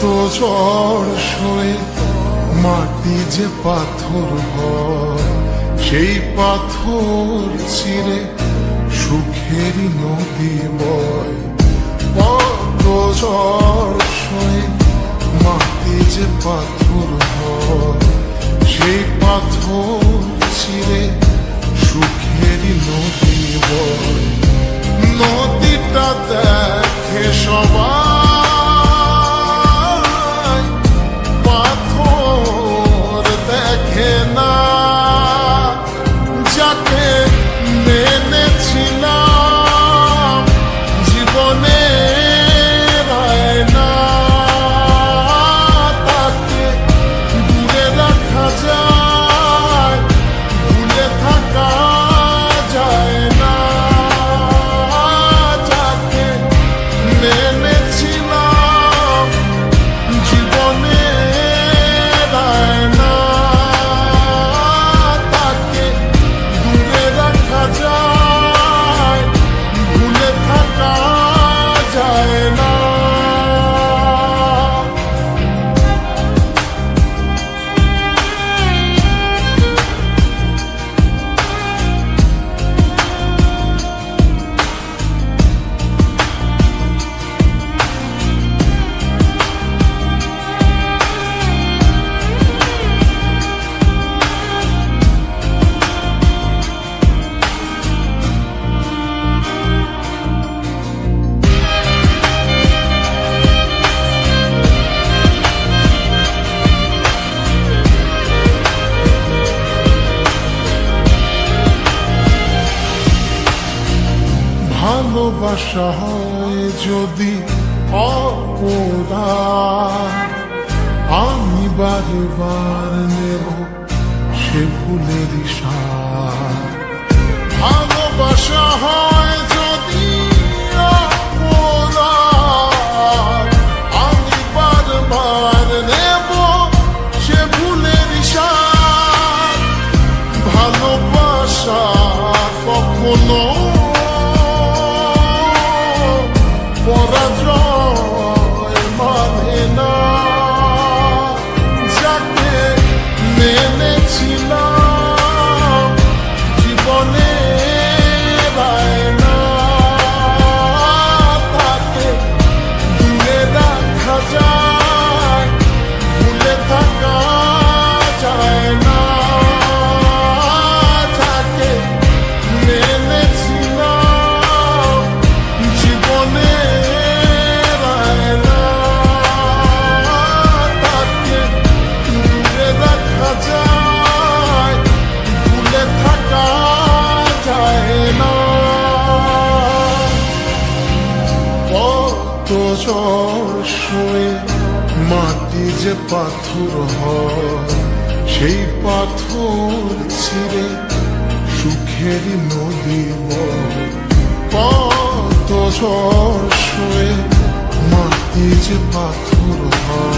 ঝড় সয়ে মাটি যে পাথর হয়, সেই পাথর চিরে সুখেরই নদী বয়। কত ঝড় সয়ে মাটি যে পাথর হয়, সেই পাথর চিরে সুখেরই নদী বয়। নদীটা দেখে সবাই, পাথর দেখে না। যাকে মেনেছিলাম জীবনে না, তাকে দূরে রাখা যায়, ভুলে থাকা যায় না। যাকে মেনেছিলাম জীবনে না, তাকে দূরে রাখা যায়, ভুলে থাকা যায় না। ভালোবাসা হয় যদি অপরাধ, আমি বারবার নেব সে ফুলের স্বাদ। ভালোবাসা হয় যদি অপরাধ, আমি বারবার নেব সে ফুলের স্বাদ। ভালোবাসা কখনো পরাজয় মানে না। যাকে মেনেছিলাম জীবনে না, তাকে দূরে রাখা যায়, ভুলে থাকা যায় না। যাকে মেনেছিলাম জীবনে যায়, ভুলে থাকা যায় না। কত ঝড় সয়ে মাটি যে পাথর হয়, সেই পাথর ছিঁড়ে সুখেরই নদী বয়। কত ঝড় সয়ে মাটি যে পাথর হয়,